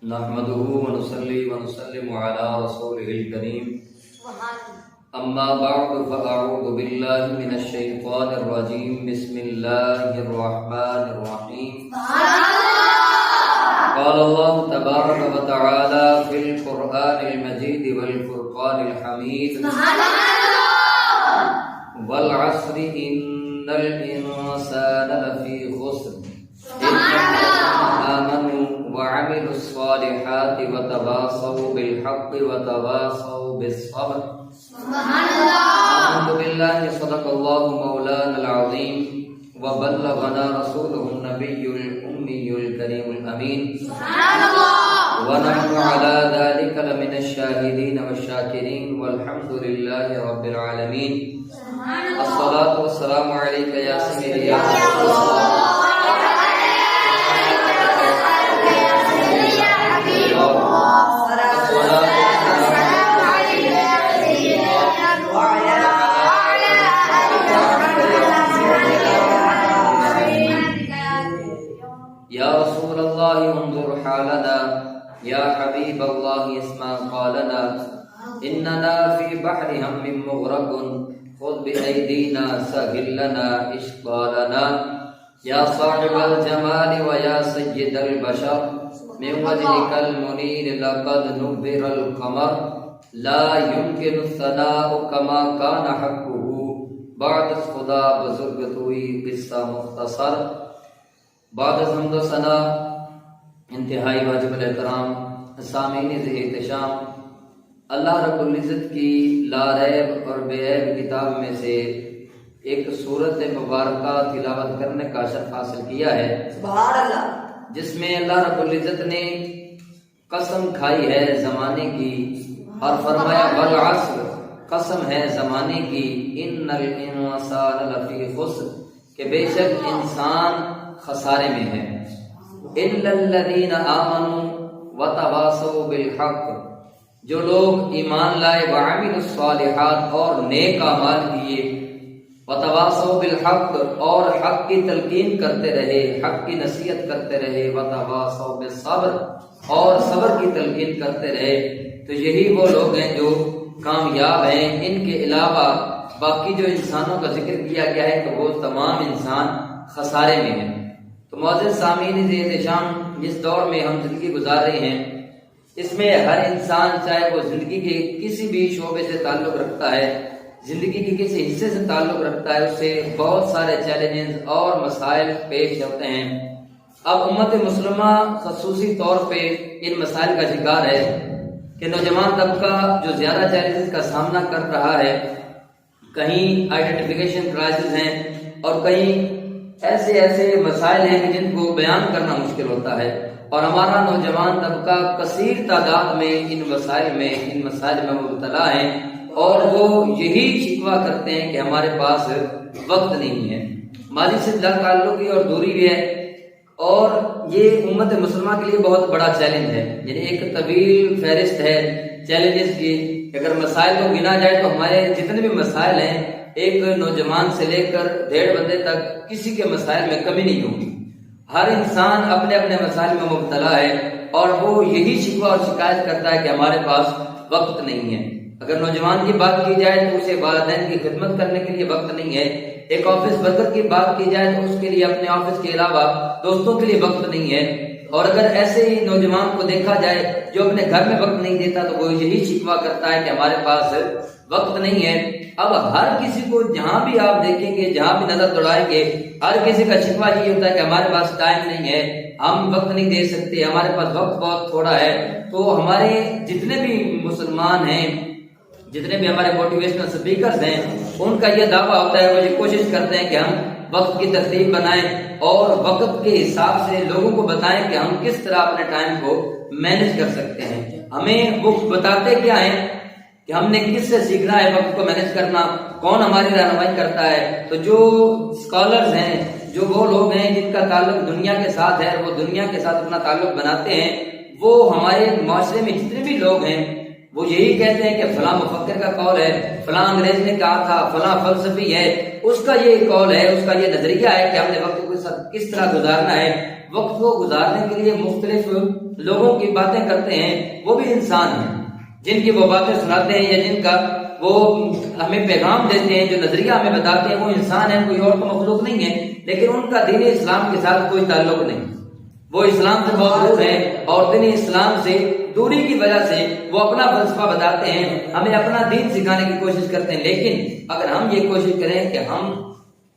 نحمده ونصلي ونسلم على رسوله الكريم اما بعد فاعوذ بالله من الشيطان الرجيم بسم الله الرحمن الرحيم قال الله تبارك وتعالى في القرآن المجيد والفرقان الحميد والعصر إن الإنسان لفي خسر آمنوا وعملوا الصالحات وتواصوا بالحق وتواصوا بالصبر. الحمد لله صدق الله مولانا العظيم وبلغنا رسوله النبي الأمي الكريم الأمين ونحن على ذلك لمن الشاهدين والشاكرين والحمد لله رب العالمين. الصلاة والسلام عليك يا سيدي يا رسول الله. يا رسول الله انظر حالنا يا حبيب الله اسمع قالنا إننا في بحر هم مغرق خذ بأيدينا سهل لنا إشقالنا. يا صاحب الجمال ويا سيد البشر من وجهك المنير لقد نبر القمر لا يمكن الثناء كما كان حقه بعد خدا بزرگ توئی قصہ مختصر. بعد حمد و ثنا انتہائی واجب الاحترام سامعین ذی احتشام، اللہ رب العزت کی لا ریب اور بے عیب کتاب میں سے ایک سورت مبارکہ تلاوت کرنے کا شرف حاصل کیا ہے، سبحان اللہ، جس میں اللہ رب العزت نے قسم کھائی ہے زمانے کی اور فرمایا والعصر، قسم ہے زمانے کی، ان الانسان لفی خسر، کہ بے شک انسان خسارے میں ہے، الا الذین آمنوا وتواصوا بالحق، جو لوگ ایمان لائے وعملوا الصالحات اور نیک اعمال کیے، وتواصوا بالحق اور حق کی تلقین کرتے رہے، حق کی نصیحت کرتے رہے، وتواصوا بالصبر اور صبر کی تلقین کرتے رہے، تو یہی وہ لوگ ہیں جو کامیاب ہیں. ان کے علاوہ باقی جو انسانوں کا ذکر کیا گیا ہے تو وہ تمام انسان خسارے میں ہیں. تو معزز سامعین ذی احتشام، جس دور میں ہم زندگی گزار رہے ہیں اس میں ہر انسان چاہے وہ زندگی کے کسی بھی شعبے سے تعلق رکھتا ہے، زندگی کے کسی حصے سے تعلق رکھتا ہے، اس سے بہت سارے چیلنجز اور مسائل پیش ہوتے ہیں. اب امت مسلمہ خصوصی طور پہ ان مسائل کا شکار ہے کہ نوجوان طبقہ جو زیادہ چیلنجز کا سامنا کر رہا ہے، کہیں آئیڈینٹیفیکیشن کرائسس ہیں اور کہیں ایسے مسائل ہیں کہ جن کو بیان کرنا مشکل ہوتا ہے، اور ہمارا نوجوان طبقہ کثیر تعداد میں ان مسائل میں مبتلا ہیں، اور وہ یہی شکوہ کرتے ہیں کہ ہمارے پاس وقت نہیں ہے. ماضی سے تعلقی اور دوری بھی ہے، اور یہ امت مسلمہ کے لیے بہت بڑا چیلنج ہے. یعنی ایک طویل فہرست ہے چیلنجز کی. اگر مسائل کو گنا جائے تو ہمارے جتنے بھی مسائل ہیں، ایک نوجوان سے لے کر 1.5 بندے تک کسی کے مسائل میں کمی نہیں ہوگی. ہر انسان اپنے اپنے مسائل میں مبتلا ہے، اور وہ یہی شکوہ اور شکایت کرتا ہے کہ ہمارے پاس وقت نہیں ہے. اگر نوجوان کی بات کی جائے تو اسے والدین کی خدمت کرنے کے لیے وقت نہیں ہے. ایک آفس ورکر کی بات کی جائے تو اس کے لیے اپنے آفس کے علاوہ دوستوں کے لیے وقت نہیں ہے. اور اگر ایسے ہی نوجوان کو دیکھا جائے جو اپنے گھر میں وقت نہیں دیتا تو وہ یہی شکوہ کرتا ہے کہ ہمارے پاس وقت نہیں ہے. اب ہر کسی کو جہاں بھی آپ دیکھیں گے، جہاں بھی نظر دوڑائیں گے، ہر کسی کا شکوہ یہ ہوتا ہے کہ ہمارے پاس ٹائم نہیں ہے، ہم وقت نہیں دے سکتے، ہمارے پاس وقت بہت تھوڑا ہے. تو ہمارے جتنے بھی مسلمان ہیں، جتنے بھی ہمارے موٹیویشنل سپیکرز ہیں، ان کا یہ دعویٰ ہوتا ہے، وہ یہ کوشش کرتے ہیں کہ ہم وقت کی ترتیب بنائیں اور وقت کے حساب سے لوگوں کو بتائیں کہ ہم کس طرح اپنے ٹائم کو مینج کر سکتے ہیں. ہمیں وہ بتاتے کیا ہیں کہ ہم نے کس سے سیکھنا ہے وقت کو مینج کرنا، کون ہماری رہنمائی کرتا ہے. تو جو اسکالرز ہیں، جو وہ لوگ ہیں جن کا تعلق دنیا کے ساتھ ہے، وہ دنیا کے ساتھ اپنا تعلق بناتے ہیں، وہ ہمارے معاشرے میں جتنے بھی لوگ ہیں وہ یہی کہتے ہیں کہ فلاں مفکر کا قول ہے، فلاں انگریز نے کہا تھا، فلاں فلسفی ہے، اس کا یہ قول ہے، اس کا یہ نظریہ ہے کہ ہم نے وقت کو کس طرح گزارنا ہے۔ وقت کو گزارنے کے لیے مختلف لوگوں کی باتیں کرتے ہیں، وہ بھی انسان ہیں، جن کی وہ باتیں سناتے ہیں یا جن کا وہ ہمیں پیغام دیتے ہیں، جو نظریہ ہمیں بتاتے ہیں، وہ انسان ہیں، کوئی اور تو مخلوق نہیں ہے، لیکن ان کا دین اسلام کے ساتھ کوئی تعلق نہیں، وہ اسلام سے بہت دور ہے، اور دین اسلام سے دوری کی وجہ سے وہ اپنا فلسفہ بتاتے ہیں، ہمیں اپنا دین سکھانے کی کوشش کرتے ہیں۔ لیکن اگر ہم یہ کوشش کریں کہ ہم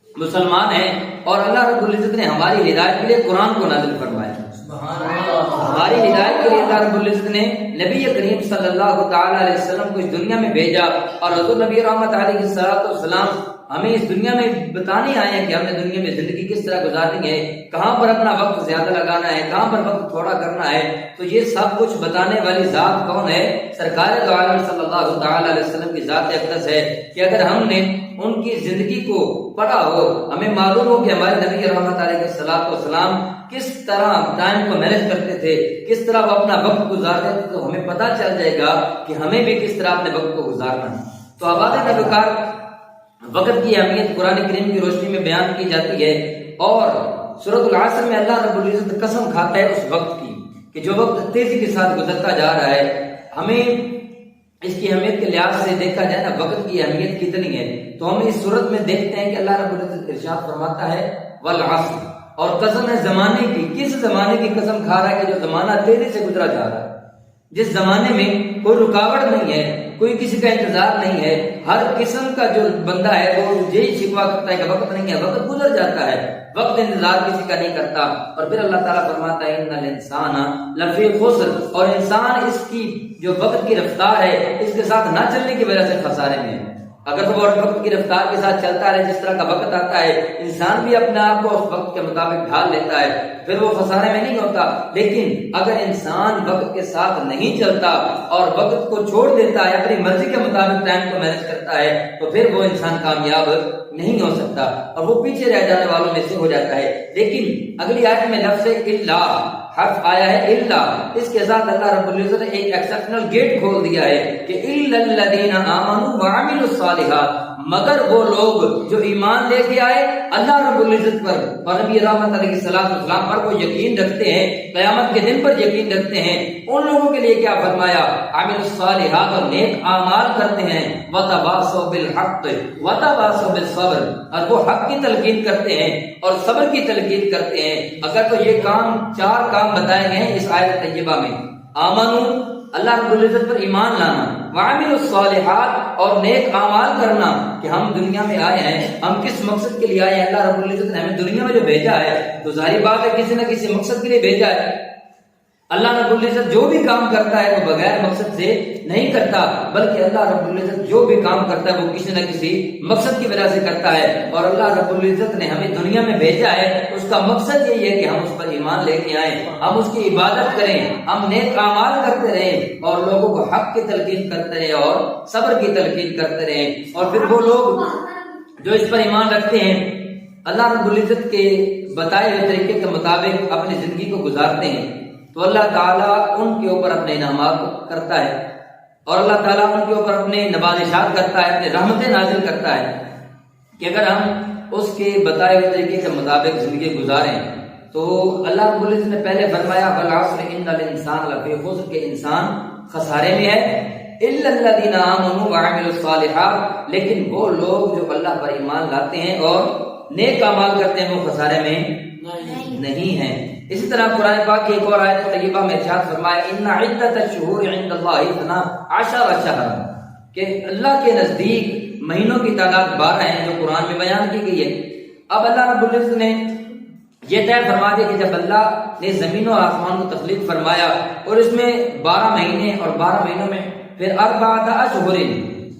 مسلمان ہیں اور اللہ رب العزت نے ہماری ہدایت کے لیے قرآن کو نازل فرمایا، ہماری ہدایت کے لیے اللہ رب العزت نے نبی کریم صلی اللہ تعالی علیہ وسلم کو اس دنیا میں بھیجا، اور حضور نبی رحمت علیہ السلام ہمیں اس دنیا میں بتانے آئے ہیں کہ ہم نے دنیا میں زندگی کس طرح گزارنی ہے، کہاں پر اپنا وقت زیادہ لگانا ہے، کہاں پر وقت تھوڑا کرنا ہے۔ تو یہ سب کچھ بتانے والی ذات کون ہے؟ سرکار دو عالم صلی اللہ تعالی علیہ وسلم کی ذات اقدس ہے، کہ اگر ہم نے ان کی زندگی کو پڑھا ہو، ہمیں معلوم ہو کہ ہمارے نبی رحمت علیہ السلام کس طرح ٹائم کو مینج کرتے تھے، کس طرح وہ اپنا وقت گزارتے تھے، تو ہمیں پتہ چل جائے گا کہ ہمیں بھی کس طرح اپنے وقت کو گزارنا ہے۔ تو آباد کا وقار وقت کی اہمیت قرآن کریم کی روشنی میں بیان کی جاتی ہے، اور سورۃ العصر میں اللہ رب العزت قسم کھاتا ہے اس وقت کی کہ جو وقت تیزی کے ساتھ گزرتا جا رہا ہے۔ ہمیں اس کی اہمیت کے لحاظ سے دیکھا جائے نا، وقت کی اہمیت کتنی ہے، تو ہم اس صورت میں دیکھتے ہیں کہ اللہ رب العزت ارشاد فرماتا ہے والعصر، اور قسم ہے زمانے کی۔ کس زمانے کی قسم کھا رہا ہے؟ کہ جو زمانہ تیزی سے گزرا جا رہا ہے، جس زمانے میں کوئی رکاوٹ نہیں ہے، کوئی کسی کا انتظار نہیں ہے، ہر قسم کا جو بندہ ہے وہ یہی شکوہ کرتا ہے کہ وقت نہیں ہے، وقت گزر جاتا ہے، وقت انتظار کسی کا نہیں کرتا۔ اور پھر اللہ تعالیٰ فرماتا ہے ان الانسان لفی خسر، اور انسان اس کی جو وقت کی رفتار ہے اس کے ساتھ نہ چلنے کی وجہ سے خسارے میں ہے۔ اگر وہ وقت کی رفتار کے ساتھ چلتا رہے، جس طرح کا وقت آتا ہے انسان بھی اپنے آپ کو اس وقت کے مطابق ڈھال لیتا ہے، پھر وہ خسارے میں نہیں ہوتا۔ لیکن اگر انسان وقت کے ساتھ نہیں چلتا اور وقت کو چھوڑ دیتا ہے، اپنی مرضی کے مطابق ٹائم کو مینج کرتا ہے، تو پھر وہ انسان کامیاب نہیں ہو سکتا اور وہ پیچھے رہ جانے والوں میں سے ہو جاتا ہے۔ لیکن اگلی آیت میں لفظ الا حرف آیا ہے الا، اس کے ساتھ اللہ رب العزت نے ایک ایکسپشنل گیٹ کھول دیا ہے کہ الا الذین آمنوا وعملوا الصالحات، مگر وہ لوگ جو ایمان لے کے آئے اللہ رب العزت پر اور نبی رحمت علیہ السلام پر، وہ یقین رکھتے ہیں، قیامت کے دن پر یقین رکھتے ہیں، ان لوگوں کے لیے کیا فرمایا؟ عامل الصالحات، اور نیک اعمال کرتے ہیں، وتواصوا بالحق وتواصوا بالصبر، اور وہ حق کی تلقین کرتے ہیں اور صبر کی تلقین کرتے ہیں۔ اگر تو یہ چار کام بتائے گئے ہیں اس آیت طیبہ میں، آمنو اللہ رب العزت پر ایمان لانا، وعملوا الصالحات اور نیک اعمال کرنا، کہ ہم دنیا میں آئے ہیں، ہم کس مقصد کے لیے آئے ہیں؟ اللہ رب العزت نے ہمیں دنیا میں جو بھیجا ہے تو ظاہر بات ہے کسی نہ کسی مقصد کے لیے بھیجا ہے۔ اللہ رب العزت جو بھی کام کرتا ہے وہ بغیر مقصد سے نہیں کرتا، بلکہ اللہ رب العزت جو بھی کام کرتا ہے وہ کسی نہ کسی مقصد کی وجہ سے کرتا ہے۔ اور اللہ رب العزت نے ہمیں دنیا میں بھیجا ہے، اس کا مقصد یہی ہے کہ ہم اس پر ایمان لے کے آئیں، ہم اس کی عبادت کریں، ہم نیک اعمال کرتے رہیں اور لوگوں کو حق کی تلقین کرتے رہیں اور صبر کی تلقین کرتے رہیں۔ اور پھر وہ لوگ جو اس پر ایمان رکھتے ہیں، اللہ رب العزت کے بتائے ہوئے طریقے کے مطابق اپنی زندگی کو گزارتے ہیں، تو اللہ تعالیٰ ان کے اوپر اپنے انعامات کرتا ہے، اور اللہ تعالیٰ ان کے اوپر اپنے نوازشات کرتا ہے، اپنے رحمتیں نازل کرتا ہے، کہ اگر ہم اس کے بتائے ہوئے طریقے کے مطابق زندگی گزاریں تو اللہ رب العزت نے پہلے فرمایا والعصر ان الانسان لفی خسر، کہ انسان خسارے میں ہے، الا الذین آمنوا وعملوا الصالحات، لیکن وہ لوگ جو اللہ پر ایمان لاتے ہیں اور نیک اعمال کرتے ہیں وہ خسارے میں نہیں ہیں۔ اسی طرح قرآن پاک کی ایک اور آیت طیبہ میں ارشاد فرمایا ان عدت الشہور عند اللہ 12 شہرا، کہ اللہ کے نزدیک مہینوں کی تعداد 12 ہیں، جو قرآن میں بیان کی گئی ہے۔ اب اللہ رب العزت نے یہ طے فرما دیا کہ جب اللہ نے زمین اور آسمان کو تخلیق فرمایا اور اس میں 12 مہینے، اور 12 مہینوں میں پھر 4 اشہر،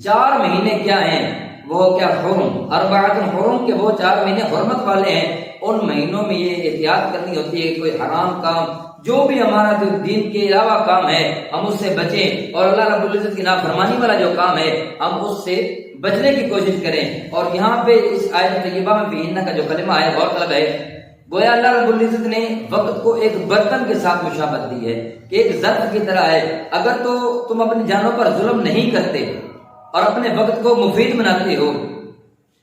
4 مہینے کیا ہیں؟ وہ کیا حرم، 4 حرم، کہ وہ 4 مہینے حرمت والے ہیں۔ ان مہینوں میں یہ احتیاط کرنی ہوتی ہے کہ کوئی حرام کام، جو بھی ہمارا جو دین کے علاوہ کام ہے ہم اس سے بچیں، اور اللہ رب العزت کی نافرمانی والا جو کام ہے ہم اس سے بچنے کی کوشش کریں۔ اور یہاں پہ اس آیت طیبہ میں بینہ کا جو کلمہ ہے غور طلب ہے، گویا اللہ رب العزت نے وقت کو ایک برتن کے ساتھ مشابہت دی ہے کہ ایک ظرف کی طرح ہے. اگر تو تم اپنی جانوں پر ظلم نہیں کرتے اور اپنے وقت کو مفید بناتے ہو،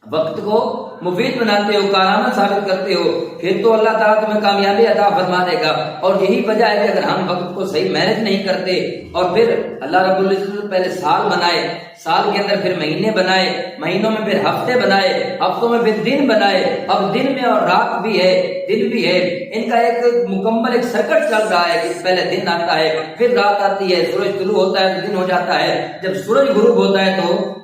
وقت کو مفید بناتے ہو، کارآمد ثابت کرتے ہو، پھر تو اللہ تعالیٰ تمہیں کامیابی عطا فرما دے گا. اور یہی وجہ ہے کہ اگر ہم وقت کو صحیح مینج نہیں کرتے اور پھر اللہ رب العزت نے پہلے سال بنائے، سال کے اندر پھر مہینے بنائے، مہینوں میں پھر ہفتے بنائے، ہفتوں میں پھر دن بنائے، اب دن میں اور رات بھی ہے، دن بھی ہے، ان کا ایک مکمل ایک سرکٹ چل رہا ہے کہ پہلے دن آتا ہے، پھر رات آتی ہے، سورج طلوع ہوتا ہے تو دن ہو جاتا ہے، جب سورج غروب ہوتا ہے تو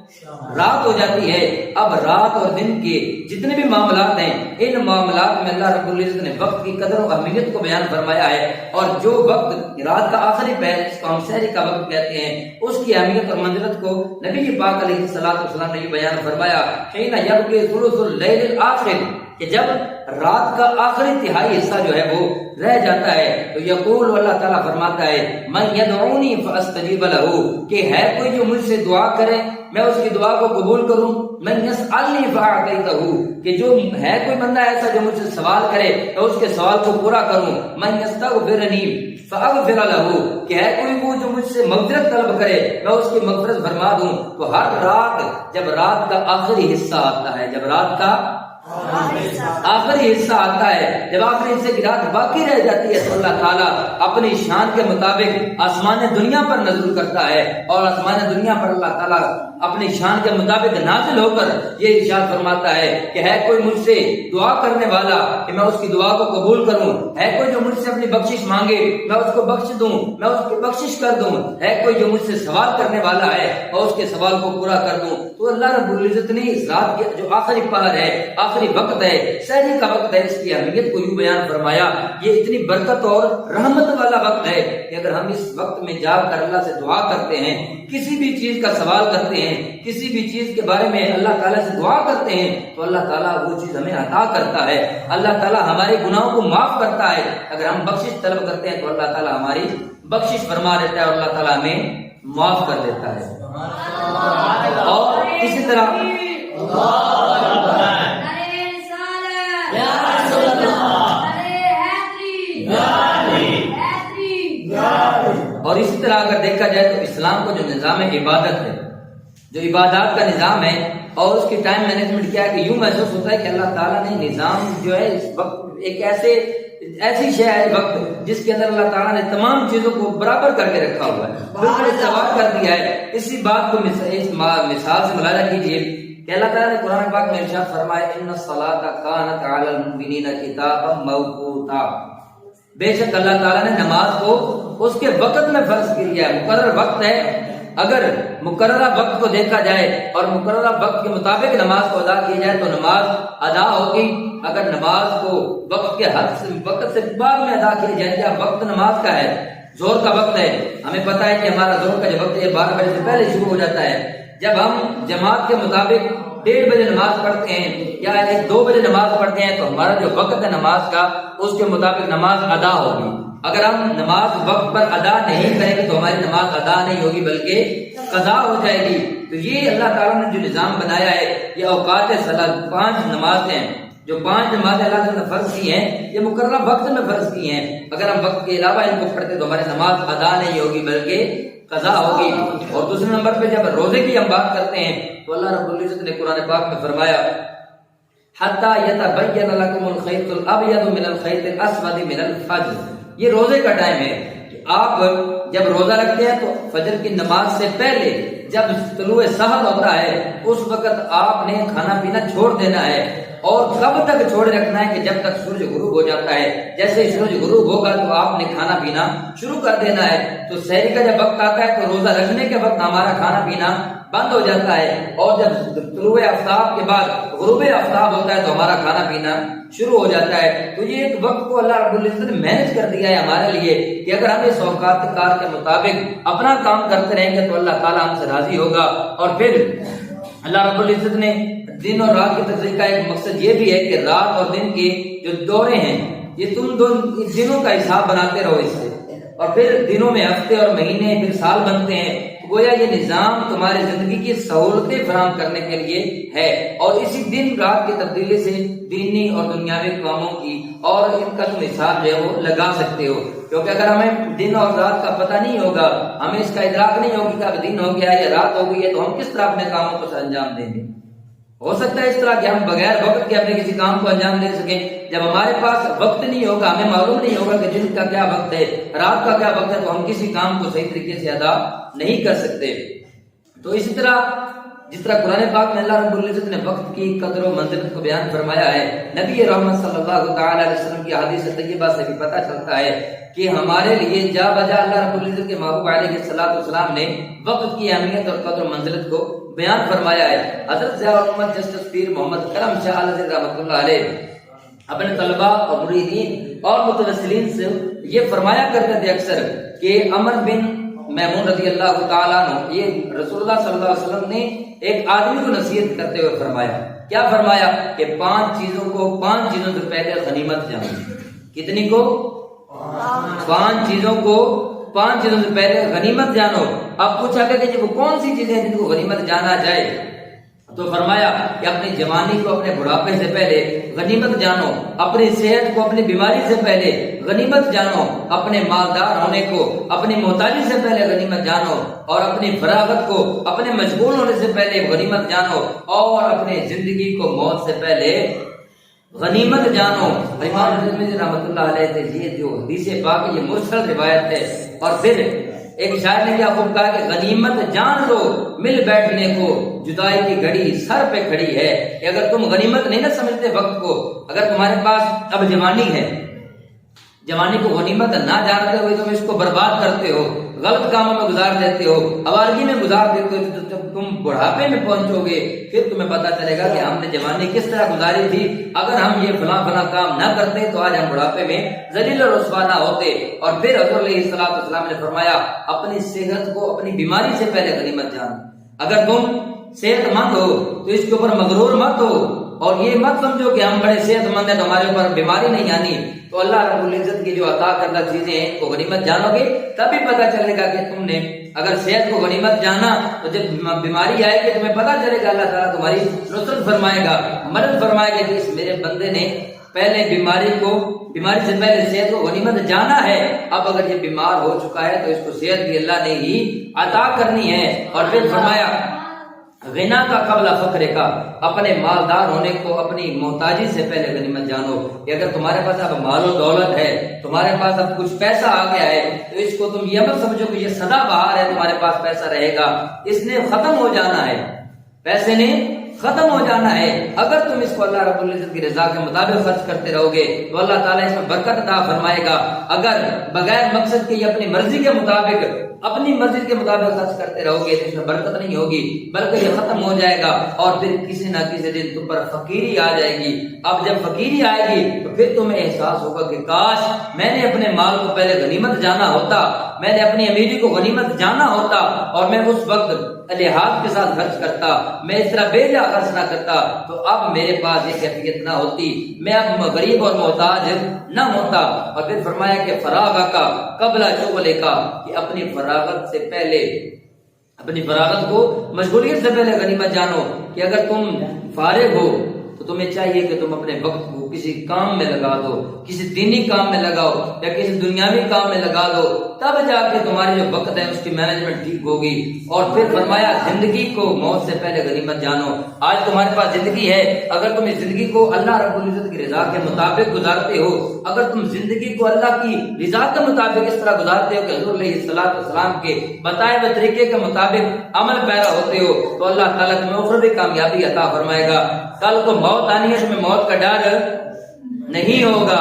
رات ہو جاتی ہے. اب رات اور دن کے جتنے بھی معاملات ہیں، ان معاملات میں اللہ رب العزت نے وقت کی قدر و اہمیت کو بیان فرمایا ہے. اور جو وقت رات کا آخری پہر جس کو ہم سحری کا وقت کہتے ہیں، اس کی اہمیت اور منزلت کو نبی پاک علیہ الصلوۃ والسلام نے یہ بیان فرمایا حین یبقی ثلث اللیل الآخر، کہ جب رات کا آخری تہائی حصہ جو ہے وہ رہ جاتا ہے تو یقول، اللہ تعالیٰ فرماتا ہے من یدعونی فاستجیب لہ، کہ ہے کوئی جو مجھ سے دعا کرے میں اس کی دعا کو قبول کروں. من یسألنی فاعطیتہ، کہ جو ہے کوئی بندہ ایسا جو مجھ سے سوال کرے تو اس کے سوال کو پورا کروں. من یستغفرنی فاغفر لہ، کہ ہے کوئی وہ جو مجھ سے مغفرت طلب کرے میں اس کی مغفرت فرما دوں. تو ہر رات جب رات کا آخری حصہ آتا ہے، جب رات کا آخری حصہ آتا ہے، جب آخری حصے کی رات باقی رہ جاتی ہے تو اللہ تعالیٰ اپنی شان کے مطابق آسمان دنیا پر نزول کرتا ہے، اور آسمان دنیا پر اللہ تعالیٰ اپنی شان کے مطابق نازل ہو کر یہ ارشاد فرماتا ہے کہ ہے کوئی مجھ سے دعا کرنے والا کہ میں اس کی دعا کو قبول کروں، ہے کوئی جو مجھ سے اپنی بخشش مانگے میں اس کو بخش دوں، میں اس کی بخشش کر دوں، ہے کوئی جو مجھ سے سوال کرنے والا ہے اور اس کے سوال کو پورا کر دوں. تو اللہ رب العزت نے اس رات کے جو آخری پہر ہے، آخری وقت ہے، سحری کا وقت ہے، اس کی اہمیت کو یوں بیان فرمایا یہ اتنی برکت اور رحمت والا وقت ہے کہ اگر ہم اس وقت میں جا کر اللہ سے دعا کرتے ہیں، کسی بھی چیز کا سوال کرتے ہیں، کسی بھی چیز کے بارے میں اللہ تعالیٰ سے دعا کرتے ہیں تو اللہ تعالیٰ وہ چیز ہمیں عطا کرتا ہے. اللہ تعالیٰ ہمارے گناہوں کو معاف کرتا ہے. اگر ہم بخشش طلب کرتے ہیں تو اللہ تعالیٰ ہماری بخشش فرما دیتا ہے اور اللہ تعالیٰ ہمیں معاف کر دیتا ہے. اور اسی طرح اور اسی طرح اگر دیکھا جائے تو اسلام کو جو نظام عبادت ہے، جو عبادات کا نظام ہے اور اس کی ٹائم مینجمنٹ کیا ہے کہ یوں محسوس ہوتا ہے کہ اللہ تعالیٰ نے نظام جو ہے اس وقت ایک ایسی شے ہے وقت جس کے اندر اللہ تعالیٰ نے تمام چیزوں کو برابر کر کے رکھا ہوا ہے، بالکل سوار کر دیا ہے. اسی بات کو اس مثال سے ملاحظہ کیجیے کہ اللہ تعالیٰ نے قرآن پاک میں ارشاد فرمایا ان الصلاۃ کانت علی المؤمنین کتابا موقوتا، بے شک اللہ تعالیٰ نے نماز کو اس کے وقت میں فرض کیا ہے، مقرر وقت ہے. اگر مقررہ وقت کو دیکھا جائے اور مقررہ وقت کے مطابق نماز کو ادا کی جائے تو نماز ادا ہوگی. اگر نماز کو وقت کے وقت سے بعد میں ادا کی جائے، کیا وقت نماز کا ہے، زور کا وقت ہے، ہمیں پتہ ہے کہ ہمارا زور کا جو وقت ہے 12 بجے سے پہلے شروع ہو جاتا ہے. جب ہم جماعت کے مطابق 1:30 بجے نماز پڑھتے ہیں یا 2 بجے نماز پڑھتے ہیں تو ہمارا جو وقت ہے نماز کا اس کے مطابق نماز ادا ہوگی. اگر ہم نماز وقت پر ادا نہیں کریں گے تو ہماری نماز ادا نہیں ہوگی بلکہ قضا ہو جائے گی. تو یہ اللہ تعالیٰ نے جو نظام بنایا ہے، یہ اوقات صلاۃ 5 نمازیں، جو 5 نمازیں اللہ تعالیٰ نے فرض کی ہیں یہ مقررہ وقت میں فرض کی ہیں. اگر ہم وقت کے علاوہ ان کو پڑھتے تو ہماری نماز ادا نہیں ہوگی بلکہ قضا ہوگی. اور دوسرے نمبر پہ جب روزے کی ہم بات کرتے ہیں تو اللہ رب العزت نے قرآن پاک میں فرمایا حتی یتبین لکم الخیط الابیض من الخیط الاسود من الفجر، یہ روزے کا ٹائم ہے کہ آپ جب روزہ رکھتے ہیں تو فجر کی نماز سے پہلے جب طلوع سحر ہوتا ہے اس وقت آپ نے کھانا پینا چھوڑ دینا ہے. اور کب تک چھوڑ رکھنا ہے کہ جب تک سورج غروب ہو جاتا ہے. جیسے ہی سورج غروب ہوگا تو آپ نے کھانا پینا شروع کر دینا ہے. تو سحری کا جب وقت آتا ہے تو روزہ رکھنے کے وقت ہمارا کھانا پینا بند ہو جاتا ہے. اور جب طلوع آفتاب کے بعد غروب آفتاب ہوتا ہے تو ہمارا کھانا پینا شروع ہو جاتا ہے. تو یہ ایک وقت کو اللہ رب العزت نے مینج کر دیا ہے ہمارے لیے کہ اگر ہم اس اوقات کار کے مطابق اپنا کام کرتے رہیں گے تو اللہ تعالیٰ ہم سے راضی ہوگا. اور پھر اللہ رب العزت نے دن اور رات کی تفصیل کا ایک مقصد یہ بھی ہے کہ رات اور دن کے جو دورے ہیں یہ تم دنوں کا حساب بناتے رہو اس سے. اور پھر دنوں میں ہفتے اور مہینے پھر سال بنتے ہیں. گویا یہ نظام تمہاری زندگی کی سہولتیں فراہم کرنے کے لیے ہے، اور اسی دن رات کی تبدیلی سے دینی اور دنیاوی کاموں کی اور ان کا تم حساب جو ہے وہ لگا سکتے ہو۔ کیونکہ اگر ہمیں دن اور رات کا پتہ نہیں ہوگا، ہمیں اس کا ادراک نہیں ہوگی کہ اب دن ہو گیا یا رات ہو گئی ہے، تو ہم کس طرح اپنے کاموں کو انجام دیں گے؟ ہو سکتا ہے اس طرح کہ ہم بغیر وقت کے اپنے کسی کام کو انجام دے سکیں۔ جب ہمارے پاس وقت نہیں ہوگا، ہمیں معلوم نہیں ہوگا کہ دن کا کیا وقت ہے، رات کا کیا وقت ہے، تو ہم کسی کام کو صحیح طریقے سے ادا نہیں کر سکتے۔ تو اسی طرح جس طرح قرآن پاک میں اللہ رب العزت نے وقت کی قدر و منزلت کو بیان فرمایا ہے، نبی رحمت صلی اللہ تعالی علیہ وسلم کی حدیث طیبہ سے بھی پتہ چلتا ہے کہ ہمارے لیے جا بجا اللہ رب العزت کے محبوب علیہ السلام نے وقت کی اہمیت اور قدر و منزلت کو بیان فرمایا ہے۔ حضرت ضیاء الامت جسٹس پیر محمد کرم شاہ علیہ رحمۃ اللہ علیہ اپنے طلباء اور مریدین اور متوسلین سے یہ فرمایا کرتے تھے اکثر کہ عمر بن میمون رضی اللہ تعالیٰ عنہ، یہ رسول اللہ صلی اللہ علیہ وسلم نے ایک آدمی کو نصیحت کرتے ہوئے فرمایا، کیا فرمایا کہ 5 چیزوں سے پہلے غنیمت جانو۔ کتنی کو؟ 5 چیزوں سے پہلے غنیمت جانو۔ اب پوچھا کہ جی وہ کون سی چیزیں جن کو غنیمت جانا جائے؟ تو فرمایا کہ اپنی جوانی کو اپنے بڑھاپے سے پہلے غنیمت جانو، اپنی صحت کو اپنی بیماری سے پہلے غنیمت جانو، اپنے مالدار ہونے کو اپنی محتاجی سے پہلے غنیمت جانو، اور اپنی فراغت کو اپنے مشغول ہونے سے پہلے غنیمت جانو، اور اپنے زندگی کو موت سے پہلے غنیمت جانو۔ امام ترمذی رحمۃ اللہ علیہ سے یہ جو حدیث پاک یہ مرسل روایت ہے، اور پھر ایک شاعر نے کیا خوب کہا کہ غنیمت جان لو مل بیٹھنے کو، جدائی کی گھڑی سر پہ کھڑی ہے۔ کہ اگر تم غنیمت نہیں نہ سمجھتے وقت کو، اگر تمہارے پاس اب جوانی ہے، جوانی کو غنیمت نہ جانتے ہوئے تم اس کو برباد کرتے ہو، غلط کاموں میں گزار دیتے ہو، آوارگی میں گزار دیتے ہو، تو جب تم بڑھاپے میں پہنچو گے پھر تمہیں پتہ چلے گا کہ ہم نے جوانی کس طرح گزاری تھی۔ اگر ہم یہ فلاں کام نہ کرتے تو آج ہم بڑھاپے میں ذلیل و رسوا نہ ہوتے۔ اور پھر حضور علیہ السلام نے فرمایا اپنی صحت کو اپنی بیماری سے پہلے غنیمت جانو۔ اگر تم صحت مند ہو تو اس کے اوپر مغرور مت ہو، اور یہ مت سمجھو کہ ہم بڑے صحت مند ہیں تو ہمارے اوپر بیماری نہیں آنی۔ تو اللہ رب العزت کی جو عطا کردہ چیزیں ہیں کو غنیمت جانو گے تبھی پتہ چلے گا کہ تم نے اگر صحت کو غنیمت جانا تو جب بیماری آئے گی تمہیں پتہ چلے گا اللہ تعالیٰ تمہاری نصرت فرمائے گا، مدد فرمائے گا کہ اس میرے بندے نے پہلے بیماری سے پہلے صحت کو غنیمت جانا ہے، اب اگر یہ بیمار ہو چکا ہے تو اس کو صحت بھی اللہ نے ہی عطا کرنی ہے۔ اور پھر فرمایا غنا کا قبل فقر کا، اپنے مالدار ہونے کو اپنی محتاجی سے پہلے غنیمت جانو۔ کہ اگر تمہارے پاس اب مال و دولت ہے، تمہارے پاس اب کچھ پیسہ آ گیا ہے، تو اس کو تم یہ مت سمجھو کہ یہ سدا بہار ہے، تمہارے پاس پیسہ رہے گا۔ اس نے ختم ہو جانا ہے، پیسے نے ختم ہو جانا ہے۔ اگر تم اس کو اللہ رب العزت کی رضا کے مطابق خرچ کرتے رہو گے تو اللہ تعالیٰ اس میں برکت عطا فرمائے گا۔ اگر بغیر مقصد کے یہ اپنی مرضی کے مطابق خرچ کرتے رہو گے تو اس میں برکت نہیں ہوگی، بلکہ یہ ختم ہو جائے گا، اور پھر کسی نہ کسی دن تم پر فقیری آ جائے گی۔ اب جب فقیری آئے گی تو پھر تمہیں احساس ہوگا کہ کاش میں نے اپنے مال کو پہلے غنیمت جانا ہوتا، میں نے اپنی امیری کو غنیمت جانا ہوتا، اور میں اس وقت لحاظ کے ساتھ خرچ کرتا، میں اس طرح بے جا خرچ نہ کرتا، تو اب میرے پاس یہ کیفیت نہ ہوتی، میں اب غریب اور محتاج نہ ہوتا۔ اور پھر فرمایا کہ فراغ کا قبل شغل کا، کہ اپنی فراغت سے پہلے، اپنی فراغت کو مشغولیت سے پہلے غنیمت جانو۔ کہ اگر تم فارغ ہو تو تمہیں چاہیے کہ تم اپنے وقت کو کسی کام میں لگا دو، کسی دینی کام میں لگاؤ یا کسی دنیاوی کام میں لگا دو، تب جا کے تمہاری جو وقت ہے اس کی مینجمنٹ ٹھیک ہوگی۔ اور پھر فرمایا زندگی کو موت سے پہلے غنیمت جانو۔ آج تمہارے پاس زندگی ہے، اگر تم اس زندگی کو اللہ رب العزت کی رضا کے مطابق گزارتے ہو، اگر تم زندگی کو اللہ کی رضا کے مطابق اس طرح گزارتے ہو کہ حضور علیہ السلام کے بتائے ہوئے طریقے کے مطابق عمل پیرا ہوتے ہو، تو اللہ تعالیٰ تمہیں اخروی کامیابی عطا فرمائے گا۔ کل کو موت آنی ہے، تمہیں موت کا ڈر نہیں ہوگا۔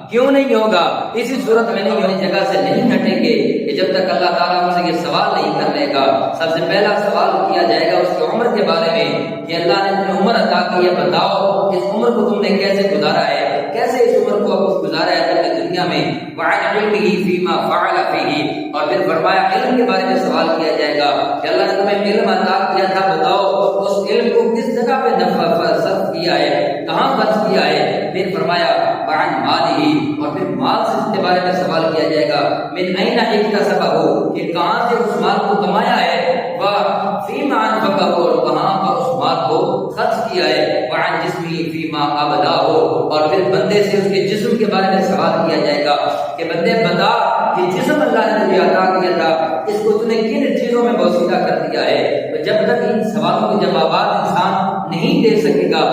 کیوں نہیں ہوگا؟ اسی صورت میں نہیں ہونے جگہ سے نہیں ہٹیں گے کہ جب تک اللہ تعالیٰ ہم سے یہ سوال نہیں کر لے گا۔ سب سے پہلا سوال کیا جائے گا اس کی عمر کے بارے میں کہ کہ اللہ نے تمہیں عمر عطا کی ہے، بتاؤ اس عمر کو تم نے کیسے گزارا ہے، کیسے اس عمر کو گزارا ہے تم نے دنیا میں۔ وعن علمہ فیما فعل فیہ، اور پھر فرمایا علم کے بارے میں سوال کیا جائے گا کہ اللہ نے تمہیں علم عطا کیا تھا، بتاؤ اس علم کو کس جگہ پہ صرف کیا ہے، کہاں خرچ کیا ہے۔ پھر فرمایا وعن مالہ، اور پھر مال سے اس کے بارے میں سوال کیا جائے گا، من این اکتسبہ، کہ کہاں سے اس مال کو کمایا ہے، وفیما انفقہ، اور کہاں پر اس مال کو خرچ کیا ہے، وعن جسمہ فیما ابلاہ، اور پھر بندے سے اس کے جسم کے بارے میں سوال کیا جائے گا کہ بندے بتا کہ جسم اللہ نے تجھے عطا کیا تھا، اس کو تم نے کن چیزوں میں بوسیدہ کر دیا ہے۔ تو جب تک ان سوالوں کے جوابات انسان نہیں دے سکے گا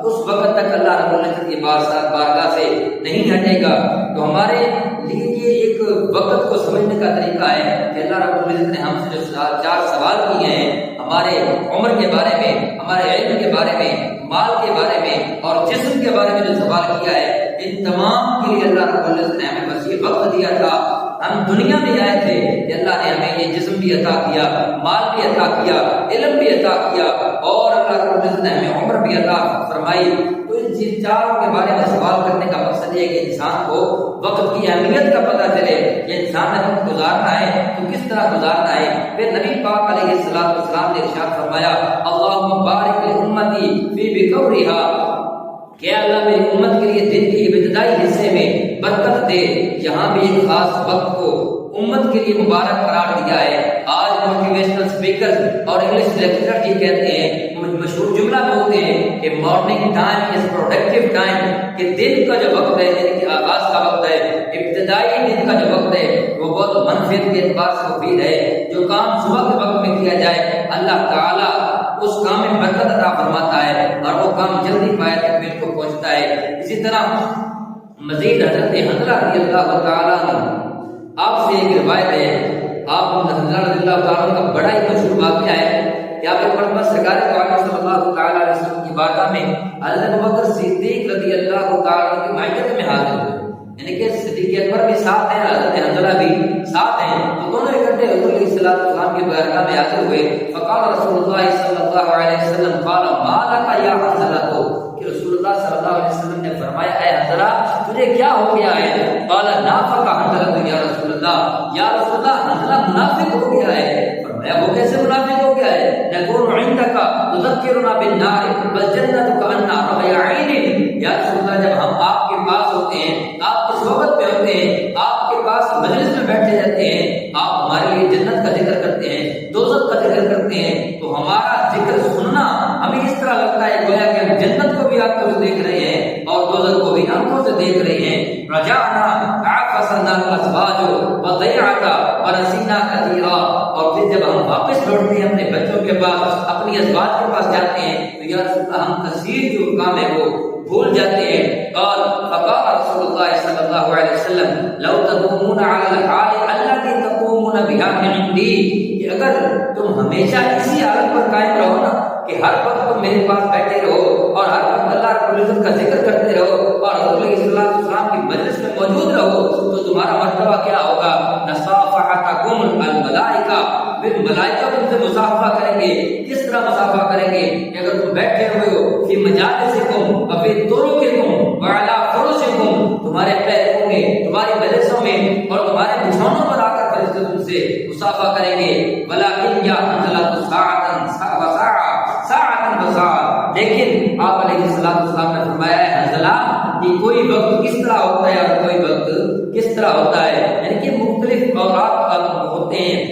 اس وقت تک اللہ رب العزت کی بارگاہ سے نہیں ہٹے گا۔ تو ہمارے لیے یہ ایک وقت کو سمجھنے کا طریقہ ہے کہ اللہ رب العزت نے ہم سے جو 4 سوال کیے ہیں، ہمارے عمر کے بارے میں، ہمارے علم کے بارے میں، مال کے بارے میں اور جسم کے بارے میں جو سوال کیا ہے، ان تمام کے لیے اللہ رب العزت نے ہمیں بس یہ وقت دیا تھا۔ ہم دنیا میں آئے تھے کہ اللہ نے ہمیں یہ جسم بھی عطا کیا، مال بھی عطا کیا، علم بھی عطا کیا، اور اللہ رب العزت نے ہمیں عمر بھی عطا فرمائی۔ تو ان چاروں کے بارے میں سوال کرنے کا مقصد یہ ہے کہ انسان کو وقت کی اہمیت کا پتہ چلے کہ انسان نے وقت گزارنا ہے تو کس طرح گزارنا ہے۔ پھر نبی پاک علیہ السلام نے ارشاد فرمایا اللہم بارک لامتی فی بقورھا، کہ اللہ میری امت کے لیے دن کے ابتدائی حصے میں برکت دے۔ یہاں بھی ایک خاص وقت کو امت کے لیے مبارک قرار دیا ہے۔ آج موٹیویشنل اسپیکر اور انگلش لیکچرر جی کہتے ہیں، مشہور جملہ بولتے ہیں کہ morning time is productive time, کہ دن کا جو وقت ہے، دن کے آغاز کا وقت ہے، ابتدائی دن کا جو وقت ہے وہ بہت منفعت کے اعتبار سے مفید ہے۔ جو کام صبح کے وقت میں کیا جائے اللہ تعالیٰ اس کام میں برکت عطا فرماتا ہے اور وہ کام جلدی پائے تکمیل کو پہنچتا ہے۔ اسی طرح مزید حضرت حنظلہ رضی اللہ تعالیٰ عنہ، آپ سے ایک روایت ہے، آپ حنظلہ رضی اللہ تعالیٰ کا بڑا ہی مشہور واقعہ ہے کہ آپ ایک مرتبہ سرکار دو صلی اللہ تعالیٰ علیہ وسلم کی بارگاہ میں حضرت ابوبکر صدیق رضی اللہ تعالیٰ کی معیت میں حاضر ہوئے، یعنی کہ صدیق اکبر بھی ساتھ ہیں، حضرت حنظلہ بھی ساتھ ہیں، تو دونوں اکٹھے حضور علیہ السلام کی بارگاہ میں حاضر ہوئے۔ فقال رسول اللہ صلی اللہ علیہ وسلم قال ما لک یا حنظلہ، کہ رسول اللہ صلی اللہ علیہ وسلم نے فرمایا اے حنظلہ تجھے کیا ہو گیا ہے؟ قال نافق حنظلہ یا رسول اللہ، یا رسول اللہ حنظلہ منافق ہو گیا ہے۔ فرمایا وہ کیسے منافق ہو گیا ہے؟ نکون عندک تذکرنا بالنار والجنۃ کأنها رأی عین، یا رسول اللہ جب ہم آپ کے پاس ہوتے ہیں، آپ کی صحبت میں ہوتے ہیں، آپ کے پاس مجلس میں بیٹھے رہتے ہیں، آپ ہمارے لیے جنت کا ذکر کرتے ہیں، دوزخ کا ذکر کرتے ہیں، تو ہمارا ذکر سننا ہمیں اس طرح لگتا ہے گویا کہ ہم جنت کو بھی آنکھوں سے دیکھ رہے ہیں اور دوزخ کو بھی آنکھوں سے دیکھ رہے ہیں۔ رجعنا عفسنا الازواج وضيعت ونسينا كثيرا، اور پھر جب ہم واپس لوٹتے ہیں اپنے بچوں کے پاس، اپنی ازواج کے پاس جاتے ہیں تو یا رسول اللہ ہم کثیر جو کام ہے وہ بھول جاتے ہیں۔ فقال رسول اللہ صلی اللہ علیہ وسلم لو تقومون على الحال التي تقومون بها من عندي، کہ اگر تم ہمیشہ اسی حالت پر قائم رہو نا کہ ہر وقت تم میرے پاس بیٹھے رہو اور ہر وقت اللہ رب العزت کا ذکر کرتے رہو اور حضور صلی اللہ علیہ وسلم کی مجلس میں موجود رہو، تو تمہارا مرتبہ کیا ہوگا؟ نصافحتکم الملائکہ، پھر ملائکہ تم سے مصافحہ کریں گے۔ کس طرح مصافحہ کریں گے؟ کہ اگر تم بیٹھے ہوئے ہو فی مجالسکم وفی طرقکم وعلی فرشکم، تمہارے پیروں میں، تمہاری مجلسوں میں اور تمہارے بچھونوں پر آ کر فرشتے تم سے مصافحہ کریں گے۔ ولکن یا حنظلۃ ساعۃ وساعۃ ساعۃ وساعۃ، لیکن آپ علیہ السلام نے فرمایا ہے حنظلہ کہ کوئی وقت کس طرح ہوتا ہے اور کوئی وقت کس طرح ہوتا ہے، یعنی کہ مختلف اوقات ہوتے ہیں،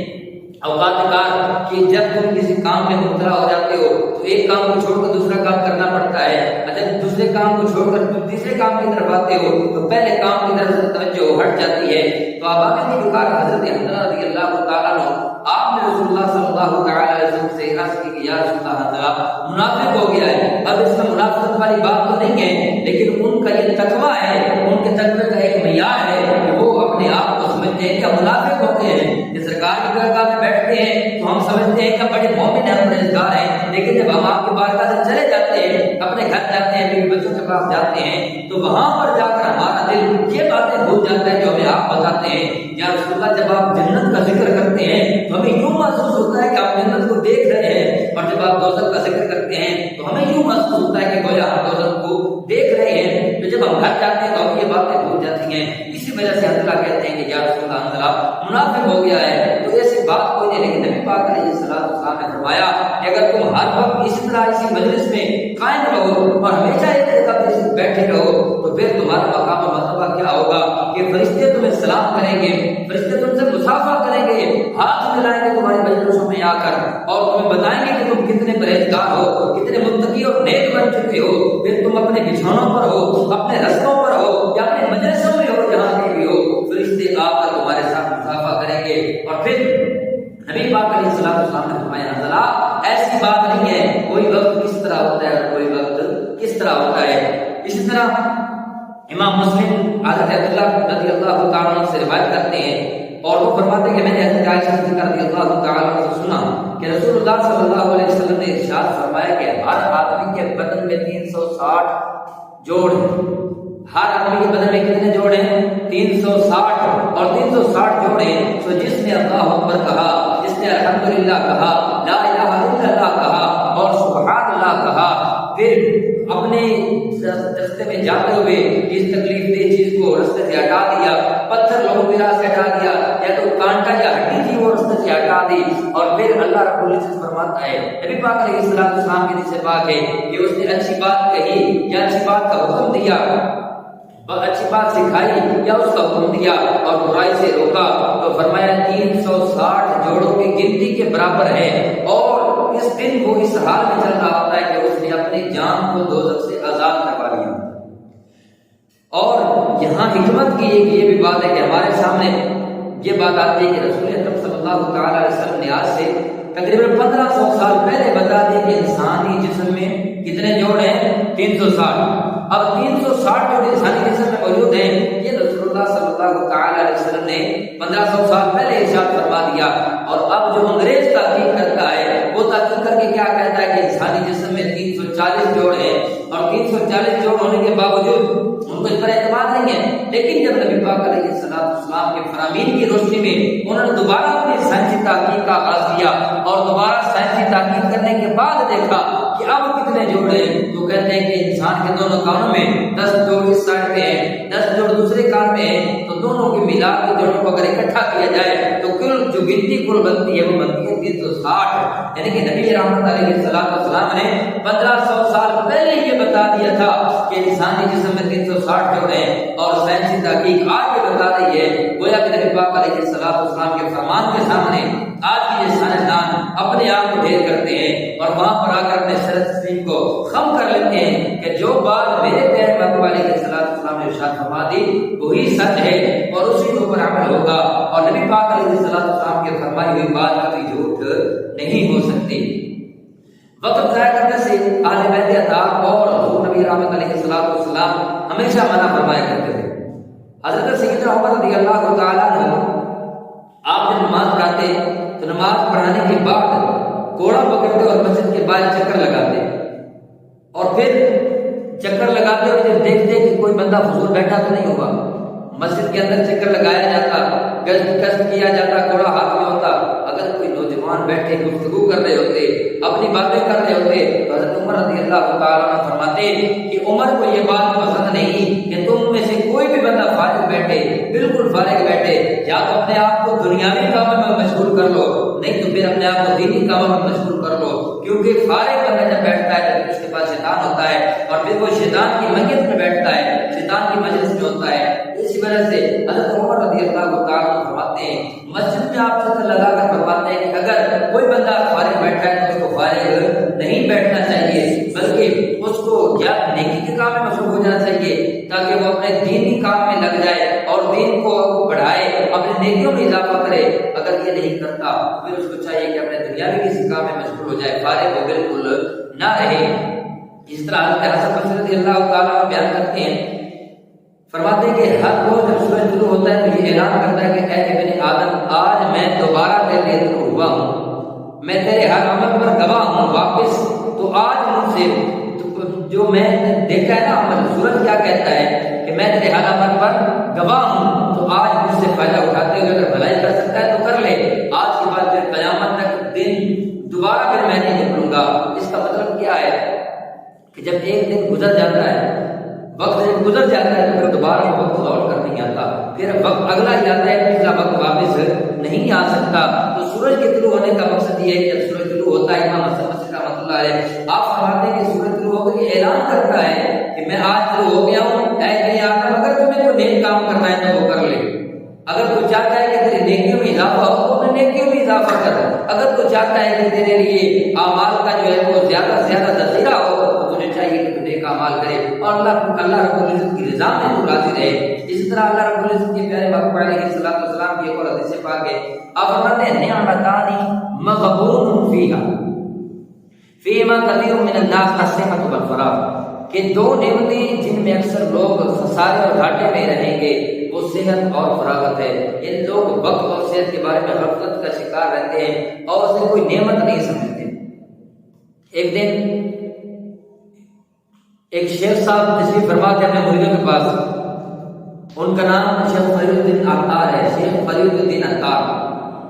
اوقات کار، کہ جب تم کسی کام میں مبتلا ہو جاتے ہو تو ایک کام کو چھوڑ کر دوسرا کام کرنا پڑتا ہے، اور جب دوسرے کام کو چھوڑ کر تم تیسرے کام کی طرف آتے ہو تو پہلے کام کی طرف سے توجہ ہٹ جاتی ہے۔ تو اب آگے کی دکان حضرت حنظلہ رضی اللہ تعالیٰ عنہ، آپ نے رسول اللہ صلی اللہ تعالیٰ علیہ وسلم سے عرض کی کہ یا رسول اللہ حنظلہ منافق ہو گیا ہے۔ اب اس میں منافقت والی بات تو نہیں ہے، لیکن ان کا یہ تقویٰ ہے، ان کے تقوی کا ایک معیار ہے کہ وہ اپنے آپ کو سمجھتے ہیں کہ منافق ہوتے ہیں۔ کہ سرکار کی بارگاہ میں بیٹھتے ہیں تو ہم سمجھتے ہیں کہ بڑے مومن ہیں، پرہیزگار ہیں، لیکن جب ہم آپ کی بارگاہ سے چلے جاتے ہیں، اپنے گھر جاتے ہیں، بیوی بچوں کے پاس جاتے ہیں، تو وہاں پر جا کر ہمارا دل یہ باتیں بھول جاتا ہے جو ہمیں آپ بتاتے ہیں۔ یا رسول اللہ جب آپ جنت کا ذکر کرتے ہیں تو ہمیں یوں محسوس ہوتا ہے کہ آپ جنت کو دیکھ رہے ہیں، اور جب آپ دوزخ کا ذکر کرتے ہیں تو ہمیں یوں محسوس ہوتا ہے کہ گویا ہم دوزخ کو دیکھ رہے ہیں، تو جب ہم گھر جاتے ہیں تو ہم یہ باتیں بھول جاتی ہیں۔ اسی وجہ سے حنظلہ کہتے ہیں کہ یا رسول اللہ حنظلہ منافق ہو گیا ہے، تو ایسی بات کوئی نہیں، لیکن نبی پاک علیہ السلام نے فرمایا کہ اگر تم ہر وقت اسی طرح اسی مجلس میں قائم رہو اور ہمیشہ ایک جگہ پہ بیٹھے رہو تو پھر تمہارا مقام و مرتبہ کیا ہوگا کہ فرشتے تمہیں سلام کریں گے، فرشتے تم سے مصافحہ کریں گے، ہاتھ ملائیں گے تمہارے مجلسوں میں آ کر اور تمہیں بتائیں گے کہ تم کتنے پرہیزگار ہو، کتنے متقی اور نیک بن چکے ہو۔ پھر تم اپنے بچھونوں پر ہو، اپنے رستوں پر ہو یا اپنے مجلسوں میں ہو، جہاں کہیں بھی ہو، فرشتے آ کر تمہارے ساتھ مصافحہ کریں گے۔ اور پھر نبی پاک علیہ السلام نے فرمایا حنظلہ ایسی بات نہیں ہے، کوئی وقت کس طرح ہوتا ہے اور کوئی وقت کس طرح ہوتا ہے۔ اسی طرح امام مسلم حضرت عبداللہ رضی اللہ تعالیٰ عنہ سے روایت کرتے ہیں اور وہ فرماتے ہیں کہ میں نے حضرت عائشہ صدیقہ رضی اللہ تعالیٰ عنہ سے سنا کہ رسول اللہ صلی اللہ علیہ وسلم نے ارشاد فرمایا کہ ہر آدمی کے بدن میں 360 جوڑ ہیں۔ ہر آدمی کے بدن میں کتنے جوڑ ہیں؟ 360 اور 360 جوڑ ہیں۔ تو جس نے اللہ اکبر کہا، جس نے الحمدللہ کہا، لا الہ الا اللہ کہا اور سبحان اللہ کہا، پھر اپنے راستے میں جاتے ہوئے اس تکلیف دہ چیز کو راستے سے ہٹا دیا، پتھر لوگوں کی راہ سے ہٹا دیا یا تو کانٹا یا ہڈی تھی وہ راستے سے ہٹا دی، اور پھر اللہ رب العزت فرماتا ہے، نبی پاک علیہ السلام کی حدیث پاک ہے کہ اس نے اچھی بات کہی یا اچھی بات کا حکم دیا، اچھی بات سکھائی یا اس کا حکم دیا اور برائی سے روکا، تو فرمایا 360 جوڑوں کی گنتی کے برابر ہے، اور اس دن وہ اس حال میں چل رہا ہوتا ہے کہ اس نے اپنی جان کو دوزخ سے آزاد کروا لیا۔ اور یہاں حکمت کی یہ بھی بات ہے کہ ہمارے سامنے یہ بات آتی ہے کہ رسول اکرم صلی اللہ تعالیٰ علیہ وسلم نے آج سے تقریباً 1500 سال پہلے بتا دی کہ انسانی جسم میں کتنے جوڑ ہیں؟ 360۔ اب 360 جوڑ انسانی جسم میں موجود ہیں، یہ رسول اللہ صلی اللہ تعالیٰ علیہ وسلم نے 1500 سال پہلے ارشاد فرما دیا۔ اور اب جو انگریز تحقیق کرتا ہے وہ تحقیق کر کے کیا کہتا ہے کہ انسانی جسم میں 340 جوڑ ہیں، اور 340 جوڑ ہونے کے باوجود ان کو اس پر اعتماد نہیں ہے۔ لیکن جب نبی پاک علیہ السلام کے فرامین کی روشنی میں انہوں نے دوبارہ اپنی سائنسی تحقیق کا آغاز کیا اور دوبارہ سائنسی تحقیق کرنے کے بعد دیکھا کہ اب کتنے جوڑ ہیں، تو کہتے ہیں کہ انسان کے دونوں کانوں میں 10 جوڑ اس سائڈ پہ ہیں، 10 جوڑ دوسرے کان میں ہیں، تو دونوں کی ملا کے جوڑوں کو اگر اکٹھا کیا جائے تو کل جو گنتی کل بنتی ہے وہ بنتی ہے 360۔ یعنی کہ نبی رحمت علیہ السلام نے 1500 سال پہلے یہ بتا دیا تھا کہ انسانی جسم میں 360 جوڑ ہیں، اور سائنسی تحقیق آج یہ بتا رہی ہے، گویا کہ نبی پاک علیہ السلام کے فرمان کے سامنے آج کی یہ سائنسدان اپنے آپ کو ڈھیر کرتے ہیں اور وہاں پر آ کر اپنے شرط تسلیم کو خم کر لیتے ہیں کہ جو بات میرے پیارے محبوب علیہ السلام نے ارشاد فرما دی وہی سچ ہے اور اسی کے اوپر عمل ہوگا، اور نبی پاک علیہ السلام کے فرمائی ہوئی بات کبھی جھوٹ نہیں ہو سکتی۔ وقت ضائع کرنے سے اہل بیت اطہار اور حضور نبی رحمت علیہ السلام ہمیشہ منع فرمایا کرتے تھے۔ حضرت سیدنا عمر رضی اللہ تعالیٰ عنہ آپ جب نماز پڑھاتے تو نماز پڑھانے کے بعد کوڑا پکڑتے اور مسجد کے باہر چکر لگاتے، اور پھر چکر لگاتے ہوئے جب دیکھتے کہ کوئی بندہ فضول بیٹھا تو نہیں ہوگا، مسجد کے اندر چکر لگایا جاتا، گشت کیا جاتا، کوڑا ہاتھ میں ہوتا، اگر کوئی نوجوان بیٹھے گفتگو کر رہے ہوتے، اپنی باتیں کر رہے ہوتے، تو حضرت عمر رضی اللہ تعالیٰ عنہ فرماتے کہ عمر کو یہ بات پسند نہیں کہ تم میں سے کوئی بھی بندہ فارغ بیٹھے، بالکل فارغ بیٹھے، یا تو اپنے آپ کو دنیاوی کاموں میں مشغول کر لو، نہیں تو پھر اپنے آپ کو دینی کاموں میں مشغول کر لو، کیونکہ فارغ بندہ جب بیٹھتا ہے جب اس کے پاس شیطان ہوتا ہے اور پھر وہ شیطان کی مجلس میں بیٹھتا ہے، شیطان کی مجلس میں ہوتا ہے۔ اسی وجہ سے حضرت عمر رضی اللہ تعالیٰ فرماتے ہیں، مسجد میں آپ چکر لگا کر فرماتے ہیں کہ اگر کوئی بندہ فارغ بیٹھا ہے تو اس کو فارغ نہیں بیٹھنا چاہیے، بلکہ اس کو یا نیکی کے کام میں مشغول ہو جانا چاہیے تاکہ وہ اپنے دینی کام میں لگ جائے اور دین کو بڑھائے، اپنے نیکیوں میں اضافہ کرے۔ اگر یہ نہیں کرتا پھر اس کو چاہیے کہ اپنے دنیاوی کسی کام میں مشغول ہو جائے، فارغ ہو بالکل نہ رہے۔ اس طرح حضرت حسن بصری رضی اللہ تعالیٰ بیان کرتے ہیں، فرماتے ہیں کہ ہر روز جب سورج طلوع ہوتا ہے تو یہ اعلان کرتا ہے کہ اے ابن آدم، آج میں دوبارہ تیرے لیے طلوع ہوا ہوں، میں تیرے ہر عمل پر گواہ ہوں واپس، تو آج مجھ سے جو میں دیکھا ہے نا عمل، سورج کیا کہتا ہے کہ میں تیرے ہر عمل پر گواہ ہوں، تو آج مجھ سے فائدہ اٹھاتے ہوئے اگر بھلائی کر سکتا ہے تو کر لے، آج کے بعد پھر قیامت تک دن دوبارہ پھر میں نہیں نکلوں گا۔ کہ جب ایک دن گزر جاتا ہے، وقت جب گزر جاتا ہے تو پھر دوبارہ وہ وقت لوٹ کر نہیں آتا، پھر وقت اگلا ہی آتا ہے، پچھلا وقت واپس نہیں آ سکتا۔ تو سورج کے طلوع ہونے کا مقصد یہ ہے کہ جب سورج طلوع ہوتا ہے، امام حسن بصری رحمۃ اللہ علیہ آپ فرماتے ہیں کہ سورج طلوع ہو کر یہ اعلان کرتا ہے کہ میں آج طلوع ہو گیا ہوں، اے میرے آقا اگر تمہیں کوئی نیک کام کرنا ہے تو وہ کر لے، اگر تو چاہتا ہے کہ تیری نیکیوں میں اضافہ ہو تو اپنے نیکیوں میں اضافہ کر، اگر تو چاہتا ہے کہ تیرے لیے اعمال کا جو ہے وہ زیادہ سے زیادہ ذخیرہ ہو تو تجھے چاہیے کہ تو نیک اعمال کرے اور اللہ رب العزت کی رضا میں تو راضی رہے۔ اسی طرح اللہ رب العزت کے پیارے محبوب علیہ الصلوۃ والسلام کی ایک اور حدیث پاک ہے، آپ فرماتے ہیں نعمتان مغبون فیما کثیر من الناس الصحۃ والفراغ، کہ دو نعمتیں جن میں اکثر لوگ خسارے اور گھاٹے میں رہیں گے وہ صحت اور فراغت ہے۔ ان لوگ وقت اور صحت کے بارے میں غفلت کا شکار رہتے ہیں اور اسے کوئی نعمت نہیں سمجھتے۔ ایک دن ایک شیخ صاحب تشریف فرما کے اپنے مریدوں کے پاس، ان کا نام شیخ فرید الدین عطار ہے، شیخ فرید الدین عطار۔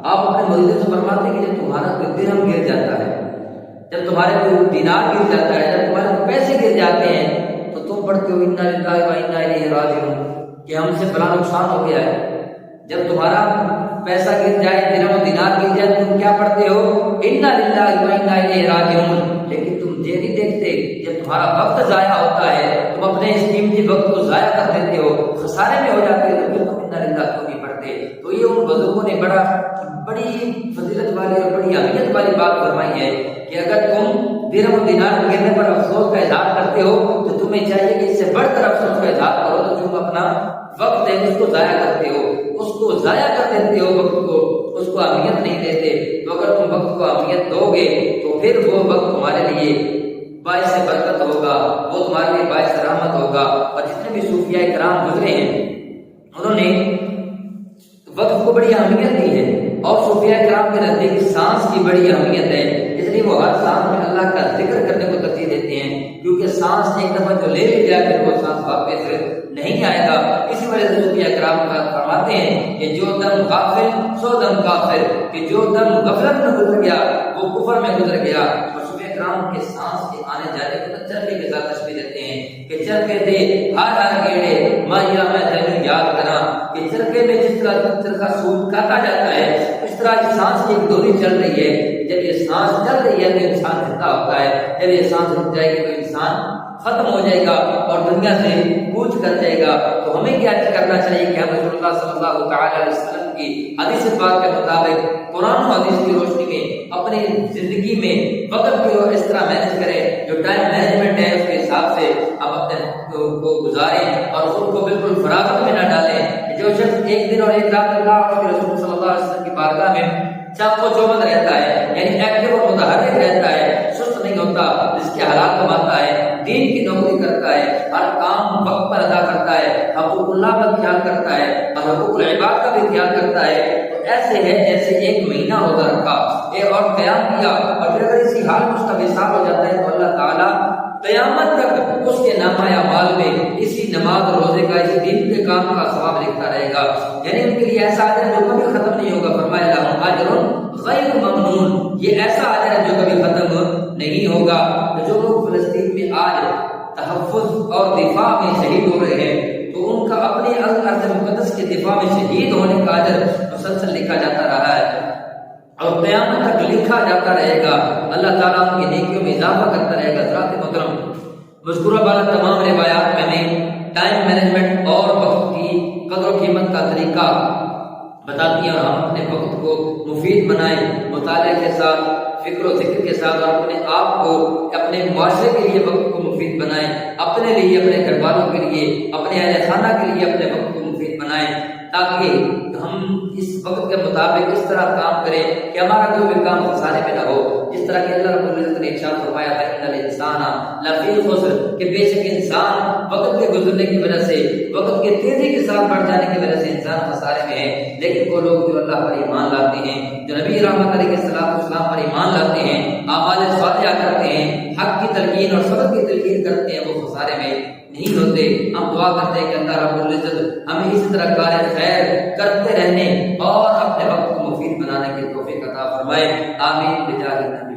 آپ اپنے مریدوں سے فرماتے ہیں کہ جب تمہارا کوئی درہم گر جاتا ہے، جب تمہارے کوئی دینار گر جاتا ہے، جب تمہارے کوئی پیسے گر جاتے ہیں تو تم پڑھتے ہو انا للہ و انا الیہ راجعون کہ ہم سے بڑا نقصان ہو گیا ہے۔ جب تمہارا پیسہ گر جائے، درہم و دینار گر جائے، تم کیا پڑھتے ہو انا للہ و انا الیہ راجعون، لیکن تم یہ نہیں دیکھتے جب تمہارا وقت ضائع ہوتا ہے، تم اپنے اس قیمتی وقت کو ضائع کر دیتے ہو، خسارے میں ہو جاتے ہو، تو پھر تم انا للہ کیوں نہیں پڑھتے؟ تو یہ ان بزرگوں نے بڑی فضیلت والی اور بڑی اہمیت والی بات فرمائی ہے کہ اگر تم درہم و دینار گرنے پر افسوس کا اظہار کرتے ہو تو تمہیں چاہیے کہ اس سے بڑھ کر افسوس کا اظہار کرو تو تم اپنا وقت ہے اس کو ضائع کرتے ہو، اس کو ضائع کر دیتے ہو، وقت کو اس کو اہمیت نہیں دیتے۔ تو اگر تم وقت کو اہمیت دو گے تو پھر وہ وقت تمہارے لیے باعث برکت ہوگا، وہ تمہارے لیے باعث رحمت ہوگا۔ اور جتنے بھی صوفیاء کرام گزرے ہیں انہوں نے وقت کو بڑی اہمیت دی ہے، اور صوفیاء کرام کے نزدیک سانس کی بڑی اہمیت ہے، اس لیے وہ ہر سانس میں اللہ کا ذکر کرنے کو ترجیح دیتے ہیں، کیونکہ سانس ایک دفعہ جو لے لی جائے پھر وہ سانس واپس نہیں آئے گا۔ اسی وجہ سے صوفیاء کرام فرماتے ہیں کہ جو دم غافل سو دم کافر، کہ جو دم غفلت میں گزر گیا وہ کفر میں گزر گیا۔ اور صوفیاء کرام کے سانس کے آنے جانے کو چرخے کے ساتھ تشبیہ دیتے ہیں کہ چرخے دے ہر گیڑے مایا میں تینوں یاد کرا، کہ چرخے میں جس طرح چرخا سوٹ کاٹا جاتا ہے اس طرح یہ سانس کی ایک ڈوری چل رہی ہے، جب یہ سانس چل رہی ہے تو انسان زندہ ہوتا ہے، جب یہ سانس رک جائے گی تو انسان ختم ہو جائے گا اور دنیا سے کوچ کر جائے گا۔ تو ہمیں کیا کرنا چاہیے کہ ہم رسول اللہ صلی اللہ تعالی علیہ وسلم کی حدیث پاک کے مطابق قرآن و حدیث کی روشنی میں اپنی زندگی میں وقت کو اس طرح مینج کریں، جو ٹائم مینجمنٹ ہے اس کے حساب سے ہم اپنے کو گزاریں اور خود کو بالکل فراغت میں نہ ڈالیں۔ جو شخص ایک دن اور ایک رات اللہ اور رسول صلی اللہ علیہ وسلم کی بارگاہ میں چاق و چوبند رہتا ہے، یعنی ایکٹیو اور متحرک رہتا ہے، سست نہیں ہوتا، جس کے حالات کماتا ہے، دین کی نوکری کرتا ہے، ہر کام وقت پر ادا کرتا ہے، حقوق اللہ کا خیال کرتا ہے اور حقوق العباد کا بھی خیال کرتا ہے، تو ایسے ہے جیسے ایک مہینہ روزہ رکھا اور قیام کیا، اور پھر اگر اسی حال میں اس کا وصال ہو جاتا ہے تو اللہ تعالیٰ قیامت تک اس کے نامہ اعمال میں اسی نماز اور روزے کا، اسی دین کے کام کا ثواب لکھتا رہے گا، یعنی ان کے لیے ایسا اجر جو کبھی ختم نہیں ہوگا۔ فرمایا لہم اجر غیر ممنون، یہ ایسا اجر ہے جو کبھی ختم نہیں ہوگا۔ جو لوگ فلسطین میں آج تحفظ اور دفاع میں شہید ہو رہے ہیں تو ان کا اپنے ارض مقدس کے دفاع میں شہید ہونے کا اجر مسلسل لکھا جاتا رہا ہے اور قیامت تک لکھا جاتا رہے گا۔ اللہ تعالیٰ ان کی نیکیوں میں اضافہ کرتا رہے گا۔ ذات محترم، مذکورہ بالا تمام روایات میں نے ٹائم مینجمنٹ اور وقت کی قدر و قیمت کا طریقہ بتاتی ہیں، اور ہم اپنے وقت کو مفید بنائیں، مطالعے کے ساتھ، فکر و ذکر کے ساتھ، اور اپنے آپ کو اپنے معاشرے کے لیے وقت کو مفید بنائیں، اپنے لیے، اپنے گھر والوں کے لیے، اپنے اہل خانہ کے لیے اپنے وقت کو مفید بنائیں، تاکہ ہم اس وقت کے مطابق اس طرح کام کریں کہ ہمارا کوئی بھی کام خسارے میں نہ ہو۔ جس طرح کہ اللہ رب العزت نے ارشاد فرمایا ہے ان الانسان لفی خسر، کہ بے شک انسان وقت کے گزرنے کی وجہ سے، وقت کے تیزی کے ساتھ بڑھ جانے کی وجہ سے انسان خسارے میں ہے۔ لیکن وہ لوگ جو اللہ پر ایمان لاتے ہیں، جو نبی رحمت علیہ السلام پر ایمان لاتے ہیں، اعمال صالحہ کرتے ہیں، حق کی تلقین اور صبر کی تلقین کرتے ہیں، وہ خسارے میں نہیں ہوتے۔ ہم دعا کرتے ہیں کہ اللہ رب العزت ہمیں اسی طرح کار خیر کرتے رہنے اور اپنے وقت کو مفید بنانے کی توفیق عطا فرمائے۔ آمین بجاہ النبی۔